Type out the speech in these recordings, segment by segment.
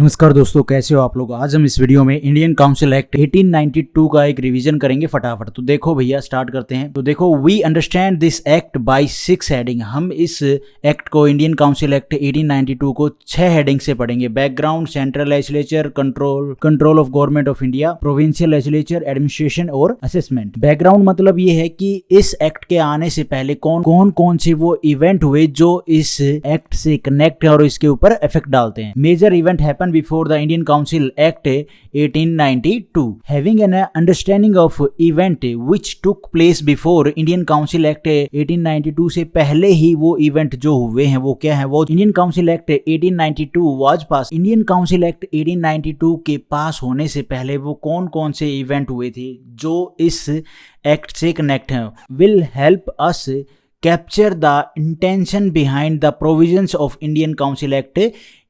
नमस्कार दोस्तों, कैसे हो आप लोग। आज हम इस वीडियो में इंडियन काउंसिल एक्ट 1892 का एक रिवीजन करेंगे फटाफट। तो देखो भैया, स्टार्ट करते हैं। तो देखो, we understand this act by 6 heading. हम इस एक्ट को, इंडियन काउंसिल एक्ट 1892 को 6 हेडिंग से पढ़ेंगे। Background, central legislature, control of government of India, provincial legislature, administration और असेसमेंट। बैकग्राउंड मतलब ये है कि इस एक्ट के आने से पहले कौन से वो इवेंट हुए जो इस एक्ट से कनेक्ट और इसके ऊपर इफेक्ट डालते हैं। Major event happen before the Indian Council Act 1892. Having an understanding of event which took place before Indian Council Act 1892 से पहले ही वो इवेंट जो हुए हैं वो क्या है, वो Indian Council Act 1892 was passed. Indian Council Act 1892 के पास होने से पहले वो कौन से इवेंट हुए थे जो इस एक्ट से कनेक्ट हैं, will help us capture the intention behind the provisions of Indian Council Act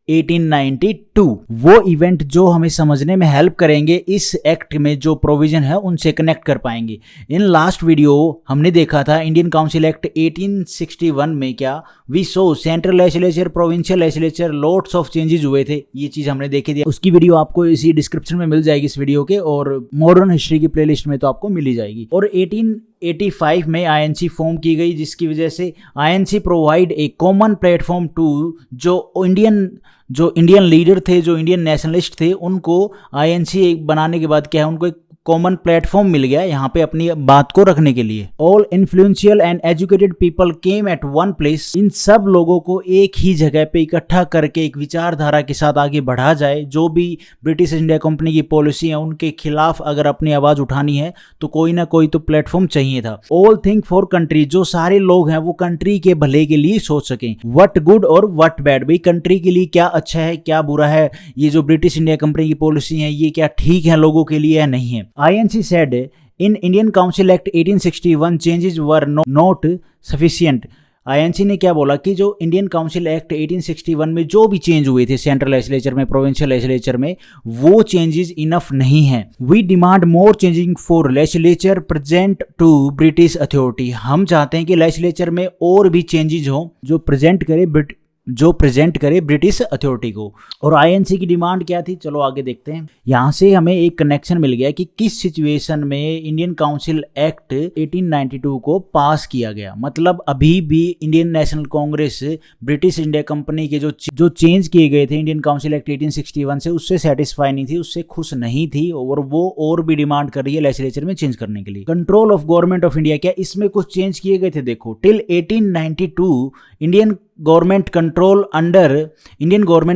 1892। वो इवेंट जो हमें समझने में हेल्प करेंगे, इस एक्ट में जो प्रोविजन है उनसे कनेक्ट कर पाएंगे। इन लास्ट वीडियो हमने देखा था इंडियन काउंसिल एक्ट 1861 में क्या we saw central legislature, provincial legislature, lots of changes हुए थे। ये चीज हमने देखी थी, उसकी वीडियो आपको इसी डिस्क्रिप्शन में मिल जाएगी इस वीडियो के, और मॉडर्न हिस्ट्री की प्लेलिस्ट में तो आपको मिल ही जाएगी। और 1885 में आईएनसी फॉर्म की गई, जिसकी वजह से INC provide a common platform to जो इंडियन लीडर थे, जो इंडियन नेशनलिस्ट थे, उनको आईएनसी बनाने के बाद क्या है, उनको एक कॉमन प्लेटफॉर्म मिल गया यहाँ पे अपनी बात को रखने के लिए। All influential and educated people came at one place. इन सब लोगों को एक ही जगह पे इकट्ठा करके एक विचारधारा के साथ आगे बढ़ा जाए। जो भी ब्रिटिश इंडिया कंपनी की पॉलिसी है उनके खिलाफ अगर अपनी आवाज उठानी है तो कोई ना कोई तो प्लेटफॉर्म चाहिए था। ऑल थिंक फॉर कंट्री, जो सारे लोग हैं वो कंट्री के भले के लिए सोच सकें। व्हाट गुड और व्हाट बैड, भाई कंट्री के लिए क्या अच्छा है क्या बुरा है, ये जो ब्रिटिश इंडिया कंपनी की पॉलिसी है ये क्या ठीक है लोगों के लिए या नहीं है। INC said in Indian Council Act 1861 changes were not sufficient. INC ने क्या बोला कि जो इंडियन काउंसिल एक्ट 1861 में जो भी चेंज हुए थे सेंट्रल लेजिस्लेचर में, प्रोविंशियल लेजिस्लेचर में, वो चेंजेस इनफ नहीं है। We demand more changing for legislature present to British authority. हम चाहते हैं कि लेजिस्लेचर में और भी चेंजेस हो जो प्रेजेंट करे ब्रिटिश अथॉरिटी को। और आईएनसी की डिमांड क्या थी, चलो आगे देखते हैं। यहां से हमें एक कनेक्शन मिल गया कि किस सिचुएशन में इंडियन काउंसिल एक्ट 1892 को पास किया गया। मतलब अभी भी Indian National Congress British India company के जो चेंज किए गए थे इंडियन काउंसिल एक्ट 1861 से, उससे सेटिस्फाई नहीं थी, उससे खुश नहीं थी, और वो और भी डिमांड कर रही है लेजिस्लेचर में चेंज करने के लिए। Control of government of India, क्या इसमें कुछ चेंज किए गए थे? देखो, till 1892 Indian government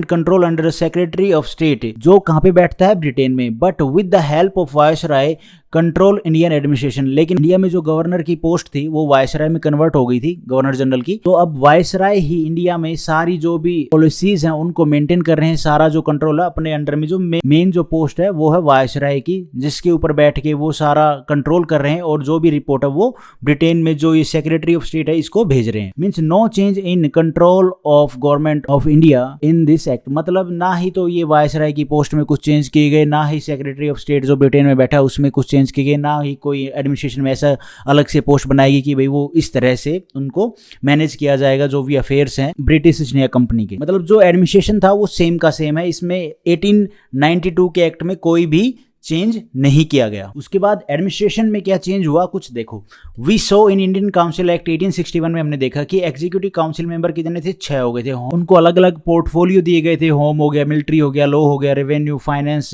control under secretary of state, जो कहां पे बैठता है, ब्रिटेन में, but with the help of viceroy control Indian administration. लेकिन इंडिया में जो गवर्नर की पोस्ट थी वो वायसराय में कन्वर्ट हो गई थी, गवर्नर जनरल की। तो अब वायसराय ही इंडिया में सारी जो भी पॉलिसीज हैं उनको मेंटेन कर रहे हैं, सारा जो कंट्रोल है अपने अंडर में। जो मेन जो पोस्ट है वो है वायसराय की, जिसके ऊपर बैठ के वो सारा कंट्रोल कर रहे हैं, और जो भी रिपोर्ट है वो ब्रिटेन में जो ये सेक्रेटरी ऑफ स्टेट है इसको भेज रहे हैं। Means no change in control of government of India in this act. मतलब ना ही तो ये वायसराय की पोस्ट में कुछ चेंज किए गए, ना ही सेक्रेटरी ऑफ स्टेट जो ब्रिटेन में बैठा है उसमें कुछ चेंज किए गए, ना ही कोई एडमिनिस्ट्रेशन में ऐसा अलग से पोस्ट बनाएगी कि भाई वो इस तरह से उनको मैनेज किया जाएगा जो भी अफेयर्स हैं ब्रिटिश इंडिया कंपनी के। मतलब जो एडमिनिस्ट्रेशन था वो सेम का सेम है। इसमें 1892 के एक्ट में कोई भी चेंज नहीं किया गया। उसके बाद एडमिनिस्ट्रेशन में क्या चेंज हुआ कुछ देखो। We saw in Indian council act 1861 में हमने देखा कि एग्जीक्यूटिव काउंसिल मेंबर कितने थे, 6 हो गए थे। उनको अलग अलग पोर्टफोलियो दिए गए थे, होम हो गया, मिलिट्री हो गया, लॉ हो गया, रेवेन्यू, फाइनेंस,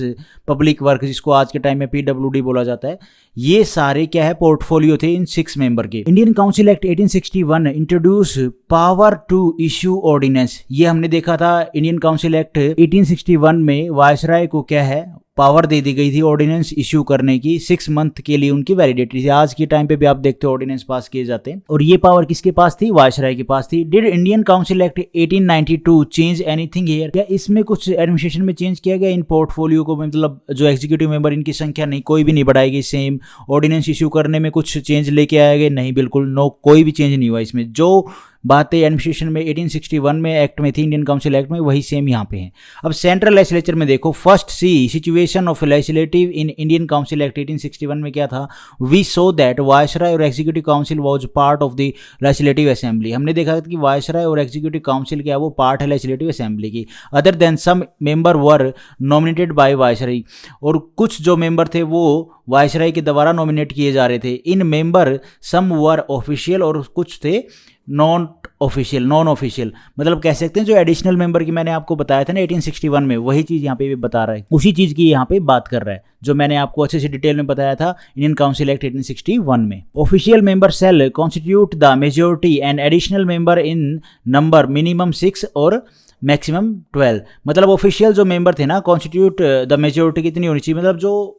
पब्लिक वर्क, जिसको आज के टाइम में PWD बोला जाता है। ये सारे क्या है, पोर्टफोलियो थे इन 6 मेंबर के। Indian council act 1861 introduce power to issue ordinance. ये हमने देखा था इंडियन काउंसिल एक्ट 1861 में वायसराय को क्या है, पावर दे दी गई थी ऑर्डिनेंस इश्यू करने की। 6 मंथ के लिए उनकी वैलिडिटी थी। आज के टाइम पे भी आप देखते हो ऑर्डिनेंस पास किए जाते हैं, और ये पावर किसके पास थी, वायसराय के पास थी। Did Indian council act 1892 change anything here, क्या इसमें कुछ एडमिनिस्ट्रेशन में चेंज किया गया इन पोर्टफोलियो को? मतलब जो एग्जीक्यूटिव मेंबर इनकी संख्या नहीं, कोई भी नहीं बढ़ाई गई, सेम। ऑर्डिनेंस इश्यू करने में कुछ चेंज लेके आया गया? नहीं, बिल्कुल नो, कोई भी चेंज नहीं हुआ इसमें। जो बातें एडमिनिस्ट्रेशन में 1861 में एक्ट में थी, इंडियन काउंसिल एक्ट में, वही सेम यहाँ पे है। अब सेंट्रल लेजिस्लेचर में देखो, first see situation of legislative in Indian council act 1861 में क्या था, वी सो दैट वायसराय और executive council was part of the legislative assembly. हमने देखा कि वायसराय और एग्जीक्यूटिव काउंसिल क्या, वो पार्ट है लेजिस्लेटिव असेंबली की। Other than some member were nominated by viceroy, और कुछ जो मेंबर थे वो वायसराय के द्वारा नॉमिनेट किए जा रहे थे। इन मेंबर सम वर ऑफिशियल और कुछ थे नॉन ऑफिशियल, मतलब कह सकते हैं जो एडिशनल मेंबर की मैंने आपको बताया था ना 1861 में, वही चीज़ यहाँ पे भी बता रहा है, उसी चीज़ की यहाँ पे बात कर रहा है जो मैंने आपको अच्छे से डिटेल में बताया था इंडियन काउंसिल एक्ट 1861 में। Official member shall constitute the majority and additional member in number minimum 6 और मैक्सिमम 12, मतलब ऑफिशियल जो मेंबर थे ना कॉन्स्टिट्यूट द मेजोरिटी कितनी होनी चाहिए,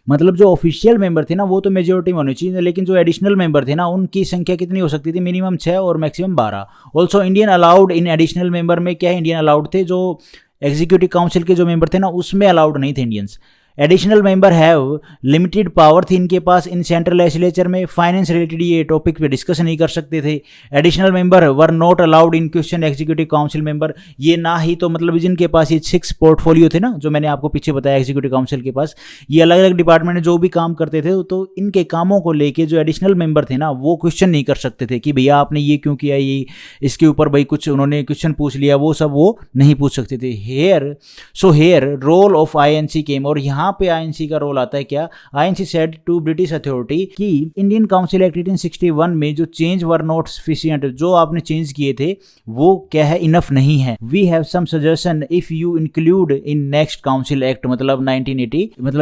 मतलब जो ऑफिशियल मेंबर थे ना वो तो मेजोरिटी में होनी चाहिए, लेकिन जो एडिशनल मेंबर थे ना उनकी संख्या कितनी हो सकती थी, मिनिमम 6 और maximum 12। Also Indian allowed in additional member में क्या है, इंडियन अलाउड थे, जो एग्जीक्यूटिव काउंसिल के जो मेंबर थे ना उसमें अलाउड नहीं थे Indians. Additional member have limited power थी इनके पास इन सेंट्रल लेजिस्लेचर में, फाइनेंस रिलेटेड ये टॉपिक पे डिस्कस नहीं कर सकते थे। Additional member were not allowed in question executive council member, ये ना ही तो मतलब जिनके पास ये 6 पोर्टफोलियो थे ना जो मैंने आपको पीछे बताया एग्जीक्यूटिव काउंसिल के पास, ये अलग अलग डिपार्टमेंट में जो भी काम करते थे तो इनके कामों को लेके जो एडिशनल मेंबर थे ना वो क्वेश्चन नहीं कर सकते थे कि भैया आपने ये क्यों किया, ये इसके ऊपर भाई कुछ उन्होंने क्वेश्चन पूछ लिया, वो सब वो नहीं पूछ सकते थे। हेयर रोल ऑफ INC केम, और यहाँ पे INC का रोल आता है क्या, INC said to British authority कि इंडियन काउंसिल एक्ट 1861 में जो चेंज वर नॉट सफिशिएंट, जो आपने चेंज किए थे वो क्या है, इनफ नहीं है। We have some suggestion if you include in next council act, मतलब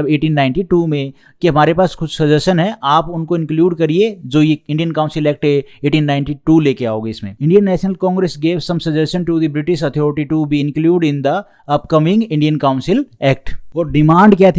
1892 में, कि हमारे पास कुछ सजेशन है, आप उनको इंक्लूड करिए जो ये इंडियन काउंसिल एक्ट 1892 लेके आओगे इसमें। Indian National Congress gave some suggestion to the British authority to be include in the upcoming Indian council act. और डिमांड क्या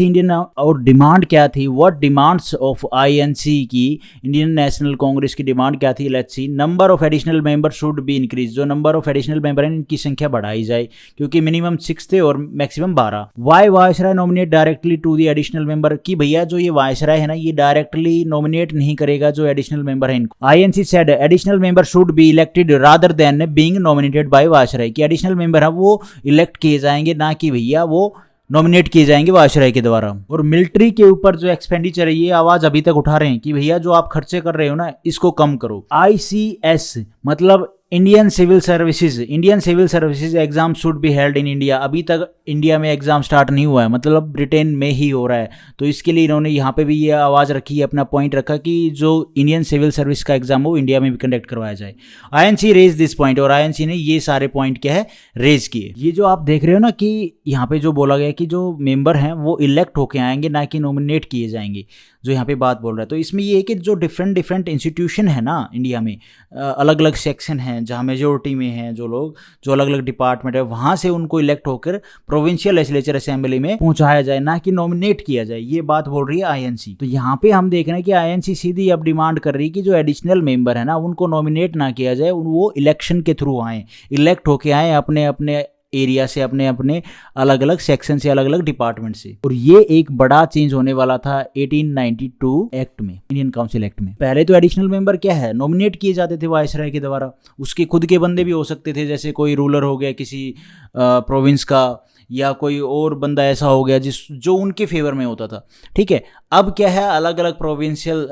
थी व्हाट डिमांड्स ऑफ INC की, इंडियन नेशनल कांग्रेस की डिमांड क्या थी, let's see. Number of additional member should be increase, जो number of additional member हैं इनकी संख्या बढ़ाई जाए, क्योंकि मिनिमम 6 थे और maximum 12। Why viceroy nominate directly to the additional member, कि भैया जो ये वायसराय है ना ये डायरेक्टली नॉमिनेट नहीं करेगा जो एडिशनल मेंबर है इनको। INC said additional member should be elected rather than being nominated by viceroy, कि एडिशनल मेंबर है वो इलेक्ट किए जाएंगे, ना कि भैया वो नॉमिनेट किए जाएंगे वायसराय के द्वारा। और मिलिट्री के ऊपर जो एक्सपेंडिचर है ये आवाज अभी तक उठा रहे हैं कि भैया जो आप खर्चे कर रहे हो ना इसको कम करो। ICS मतलब Indian civil services exam should be held in India, अभी तक इंडिया में एग्जाम स्टार्ट नहीं हुआ है, मतलब ब्रिटेन में ही हो रहा है, तो इसके लिए इन्होंने यहाँ पे भी ये आवाज़ रखी है, अपना पॉइंट रखा कि जो इंडियन सिविल सर्विस का एग्जाम हो इंडिया में भी कंडक्ट करवाया जाए। INC रेज दिस पॉइंट, और INC ने ये सारे पॉइंट क्या है रेज किए। ये जो आप देख रहे हो ना कि यहाँ पे जो बोला गया कि जो मेंबर हैं वो इलेक्ट होके आएंगे ना कि नॉमिनेट किए जाएंगे, जो यहाँ पे बात बोल रहा है। तो इसमें ये है कि जो डिफरेंट इंस्टीट्यूशन है ना इंडिया में, अलग अलग सेक्शन हैं जहाँ मेजोरिटी में हैं जो लोग, जो अलग अलग डिपार्टमेंट है, वहाँ से उनको इलेक्ट होकर प्रोविंशियल लेजिस्लेचर असेंबली में पहुँचाया जाए, ना कि नॉमिनेट किया जाए, ये बात बोल रही है INC। तो यहाँ पे हम देख रहे हैं कि INC सीधी अब डिमांड कर रही है कि जो एडिशनल मेंबर है ना उनको नॉमिनेट ना किया जाए, वो इलेक्शन के थ्रू आए, इलेक्ट होके आए अपने अपने एरिया से, अपने अपने अलग अलग सेक्शन से, अलग अलग डिपार्टमेंट से। और ये एक बड़ा चेंज होने वाला था 1892 एक्ट में, इंडियन काउंसिल एक्ट में। पहले तो एडिशनल मेंबर क्या है, नॉमिनेट किए जाते थे वायसराय के द्वारा, उसके खुद के बंदे भी हो सकते थे, जैसे कोई रूलर हो गया किसी प्रोविंस का, या कोई और बंदा ऐसा हो गया जो उनके फेवर में होता था, ठीक है। अब क्या है, अलग अलग प्रोविंशियल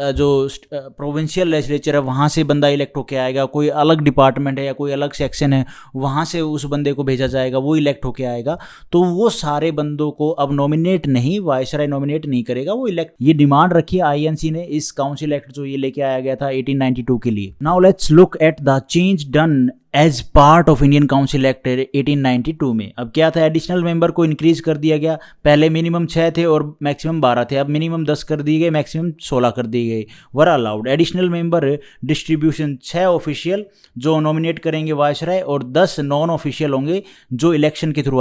लेजिस्लेचर है वहाँ से बंदा इलेक्ट होके आएगा, कोई अलग डिपार्टमेंट है या कोई अलग सेक्शन है वहाँ से उस बंदे को भेजा जाएगा, वो इलेक्ट होके आएगा। तो वो सारे बंदों को अब नॉमिनेट नहीं, वायसराय नॉमिनेट नहीं करेगा, वो इलेक्ट। ये डिमांड रखी है INC ने इस काउंसिल एक्ट जो ये लेके आया गया था 1892 के लिए। Now let's look at the change done as part of Indian council act 1892 में। अब क्या था, एडिशनल मेंबर को इंक्रीज कर दिया गया, पहले मिनिमम 6 थे और मैक्सिमम 12 थे, अब मिनिमम 10 कर दिए गए, मैक्सिमम 16 कर दिए गए, were allowed. Additional member distribution 6 official जो नॉमिनेट करेंगे वायसराय और 10 नॉन ऑफिशियल होंगे जो इलेक्शन के थ्रू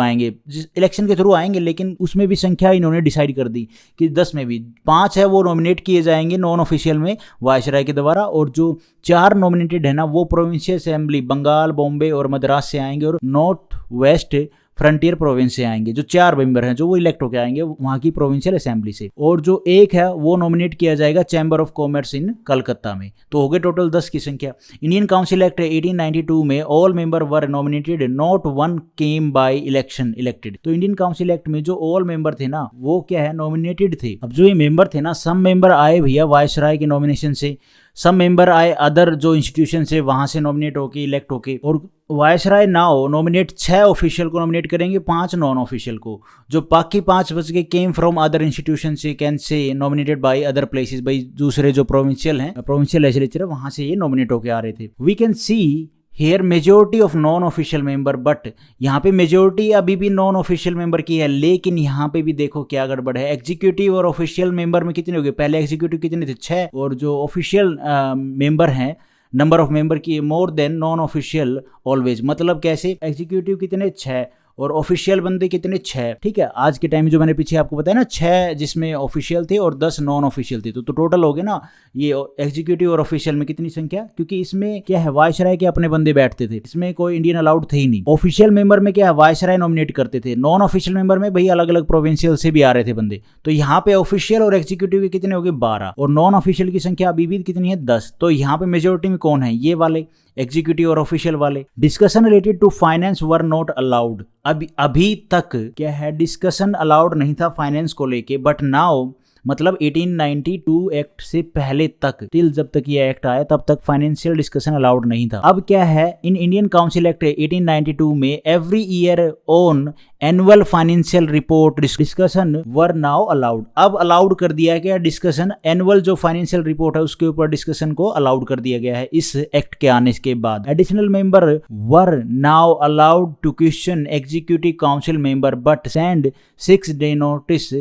आएंगे, लेकिन उसमें भी संख्या इन्होंने डिसाइड कर दी कि 10 में भी 5 है वो नॉमिनेट किए जाएंगे नॉन ऑफिशियल में वायसराय के द्वारा, और जो 4 नॉमिनेटेड है ना वो प्रोविंशियल असेंबली बंगाल, बॉम्बे और मद्रास से आएंगे, और नॉर्थ वेस्ट फ्रंटियर प्रोविंस से आएंगे, जो 4 मेंबर हैं जो वो इलेक्ट होकर आएंगे वहाँ की प्रोविंशियल असेंबली से, और जो एक है वो नॉमिनेट किया जाएगा चैम्बर ऑफ कॉमर्स इन कलकत्ता में। तो हो गए टोटल 10 की संख्या। इंडियन काउंसिल एक्ट 1892 में all member were nominated, not one came by election elected. तो इंडियन काउंसिल एक्ट में जो ऑल मेंबर थे ना वो क्या है, नॉमिनेटेड थे। अब जो ये मेंबर थे ना, सम मेंबर आए भैया वायसराय के नॉमिनेशन से, सब मेंबर आए अदर जो इंस्टीट्यूशन से वहां से नॉमिनेट होके इलेक्ट होके, और वायसराय नाउ नॉमिनेट 6 ऑफिशियल को नॉमिनेट करेंगे, 5 नॉन ऑफिशियल को। जो बाकी 5 बच के केम फ्रॉम अदर इंस्टीट्यूशन से, can say nominated by other places, भाई दूसरे जो प्रोविंशियल हैं, प्रोविंशियल लेजिस्लेचर है वहां से ये नॉमिनेट होके आ रहे थे। We can see here majority of non official member, but यहाँ पे मेजोरिटी अभी भी नॉन ऑफिशियल मेंबर की है, लेकिन यहाँ पे भी देखो क्या गड़बड़ है। एग्जीक्यूटिव और ऑफिशियल मेंबर में कितने हो गए, पहले एग्जीक्यूटिव कितने थे 6, और जो ऑफिशियल मेंबर हैं नंबर ऑफ मेंबर की more than non official always. मतलब कैसे, एग्जीक्यूटिव कितने 6 और ऑफिशियल बंदे कितने 6, ठीक है। आज के टाइम में जो मैंने पीछे आपको बताया ना 6 जिसमें ऑफिशियल थे और 10 नॉन ऑफिशियल थे, तो टोटल हो गए ना ये एग्जीक्यूटिव और ऑफिशियल में कितनी संख्या, क्योंकि इसमें क्या है वायसराय के अपने बंदे बैठते थे, इसमें कोई इंडियन अलाउड थे ही नहीं। ऑफिशियल मेंबर में क्या है वायसराय नॉमिनेट करते थे, नॉन ऑफिशियल मेंबर में भाई अलग अलग प्रोविंशियल से भी आ रहे थे बंदे। तो यहाँ पे ऑफिशियल और एग्जीक्यूटिव के कितने हो गए 12, और नॉन ऑफिशियल की संख्या अभी भी कितनी है 10। तो यहाँ पे मेजोरिटी में कौन है, ये वाले एग्जीक्यूटिव और ऑफिशियल वाले। Discussion related to finance were not allowed. अभी तक क्या है, डिस्कशन अलाउड नहीं था फाइनेंस को लेके, बट नाउ मतलब 1892 एक्ट से पहले तक, टिल जब तक ये एक्ट आया तब तक फाइनेंशियल डिस्कशन अलाउड नहीं था। अब क्या है, इन इंडियन काउंसिल एक्ट 1892 में every year on annual financial report discussion were now allowed. अब अलाउड कर दिया गया डिस्कशन, एनुअल जो फाइनेंशियल रिपोर्ट है उसके ऊपर डिस्कशन को अलाउड कर दिया गया है इस एक्ट के आने के बाद। Additional member were now allowed to question executive council member but send 6 day notice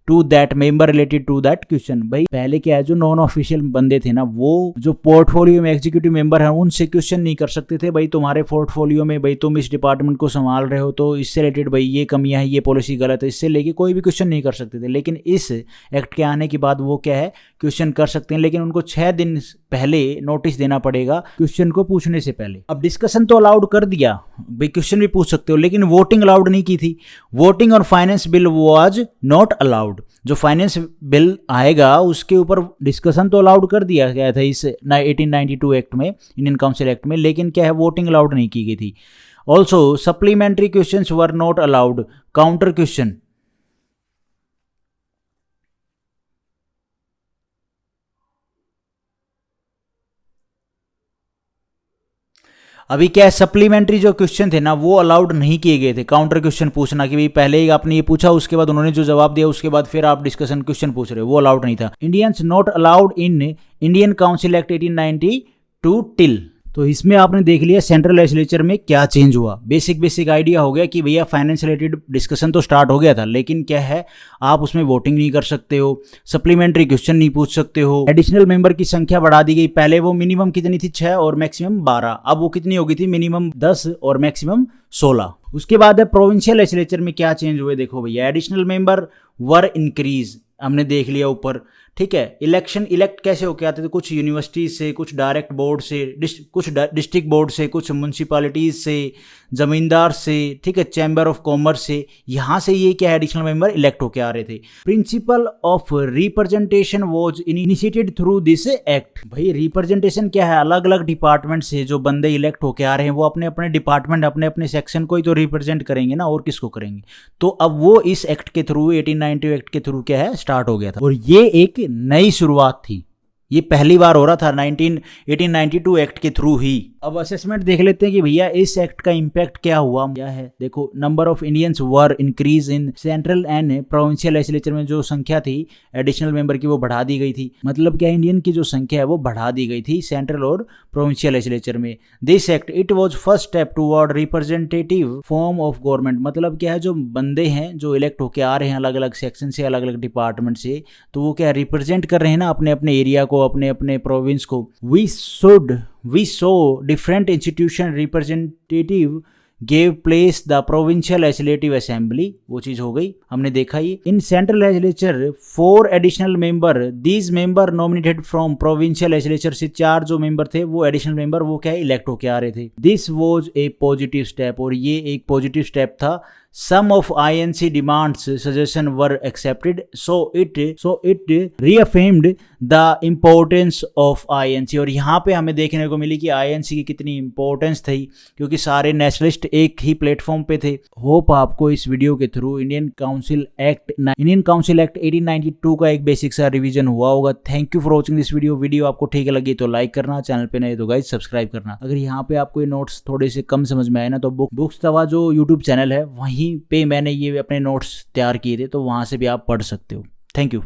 to that member related to that question. भाई पहले क्या है, जो नॉन ऑफिशियल बंदे थे ना वो जो पोर्टफोलियो में एग्जीक्यूटिव मेंबर हैं उनसे क्वेश्चन नहीं कर सकते थे, भाई तुम्हारे पोर्टफोलियो में भाई तुम इस डिपार्टमेंट को संभाल रहे हो तो इससे रिलेटेड भाई ये कमियां है, ये पॉलिसी गलत है, इससे लेके कोई भी क्वेश्चन नहीं कर सकते थे। लेकिन इस एक्ट के आने के बाद वो क्या है, क्वेश्चन कर सकते हैं, लेकिन उनको 6 दिन पहले नोटिस देना पड़ेगा क्वेश्चन को पूछने से पहले। अब डिस्कशन तो अलाउड कर दिया, भाई क्वेश्चन भी पूछ सकते हो, लेकिन वोटिंग अलाउड नहीं की थी। Voting on finance bill was not allowed. जो फाइनेंस बिल आएगा उसके ऊपर डिस्कशन तो अलाउड कर दिया गया था इस 1892 एक्ट में, इंडियन काउंसिल एक्ट में, लेकिन क्या है वोटिंग अलाउड नहीं की गई थी। Also supplementary questions were not allowed, counter question. अभी क्या है, सप्लीमेंट्री जो क्वेश्चन थे ना वो अलाउड नहीं किए गए थे। काउंटर क्वेश्चन पूछना कि भाई पहले ही आपने ये पूछा उसके बाद उन्होंने जो जवाब दिया उसके बाद फिर आप डिस्कशन क्वेश्चन पूछ रहे हो, वो अलाउड नहीं था। Indians not allowed in Indian council act 1892 till. तो इसमें आपने देख लिया सेंट्रल लेजिस्लेचर में क्या चेंज हुआ। बेसिक आइडिया हो गया कि भैया फाइनेंस रिलेटेड डिस्कशन तो स्टार्ट हो गया था, लेकिन क्या है आप उसमें वोटिंग नहीं कर सकते हो, सप्लीमेंट्री क्वेश्चन नहीं पूछ सकते हो। एडिशनल मेंबर की संख्या बढ़ा दी गई, पहले वो मिनिमम कितनी थी 6 और मैक्सिमम 12, अब वो कितनी हो गई थी मिनिमम 10 और मैक्सिमम 16। उसके बाद है प्रोविंशियल लेजिस्लेचर में क्या चेंज हुए, देखो भैया एडिशनल मेंबर वर इंक्रीज, हमने देख लिया ऊपर, ठीक है। इलेक्शन इलेक्ट कैसे होके आते थे, कुछ यूनिवर्सिटीज से, कुछ डायरेक्ट बोर्ड से, कुछ डिस्ट्रिक्ट बोर्ड से, कुछ म्यूनसिपालिटीज से, जमींदार से, ठीक है, चैम्बर ऑफ कॉमर्स से, यहाँ से ये क्या है एडिशनल मेंबर इलेक्ट होके आ रहे थे। Principle of representation was initiated through this act. भाई रिप्रेजेंटेशन क्या है, अलग अलग डिपार्टमेंट से जो बंदे इलेक्ट होके आ रहे हैं वो अपने अपने डिपार्टमेंट अपने अपने सेक्शन को ही तो रिप्रेजेंट करेंगे ना, और किसको करेंगे। तो अब वो इस एक्ट के थ्रू 1892 एक्ट के थ्रू क्या है स्टार्ट हो गया था, और ये एक नई शुरुआत थी। ये पहली बार हो रहा था 1892 एक्ट के थ्रू ही। अब असेसमेंट देख लेते हैं कि भैया इस एक्ट का इंपैक्ट क्या हुआ, क्या है। देखो number of Indians were increase in central and provincial legislature में जो संख्या थी एडिशनल मेंबर की वो बढ़ा दी गई थी। मतलब क्या इंडियन की जो संख्या है वो बढ़ा दी गई थी सेंट्रल और प्रोविंशियल लेजिस्लेचर में। This act it was first step toward representative form of government. मतलब क्या है जो बंदे हैं जो इलेक्ट होके आ रहे हैं अलग अलग सेक्शन से, अलग अलग डिपार्टमेंट से, तो वो क्या रिप्रेजेंट कर रहे हैं ना अपने अपने एरिया को, अपने अपने प्रोविंस को। We saw different institution representative gave place the provincial legislative assembly, वो चीज हो गई, हमने देखा ये। In central legislature 4 additional member, these member nominated from provincial legislature से 4 जो मेंबर थे वो एडिशनल मेंबर वो क्या है इलेक्ट होके आ रहे थे। This was a positive step, और ये एक पॉजिटिव स्टेप था some of INC demands suggestion were accepted, so it reaffirmed the importance of INC। और यहाँ पे हमें देखने को मिली कि INC की कितनी इंपॉर्टेंस थी, क्योंकि सारे नेशनलिस्ट एक ही प्लेटफॉर्म पे थे। होप आपको इस वीडियो के थ्रू इंडियन काउंसिल एक्ट 1892 का एक बेसिक सा रिवीजन हुआ होगा। Thank you for watching this video आपको ठीक लगी तो लाइक करना, चैनल पे नए तो गाइस सब्सक्राइब करना। अगर यहाँ पे आपको ये नोट्स थोड़े से कम समझ में आए ना, तो बुक्स तवा जो यूट्यूब चैनल है वहीं पे मैंने ये अपने नोट्स तैयार किए थे, तो वहां से भी आप पढ़ सकते हो। Thank you.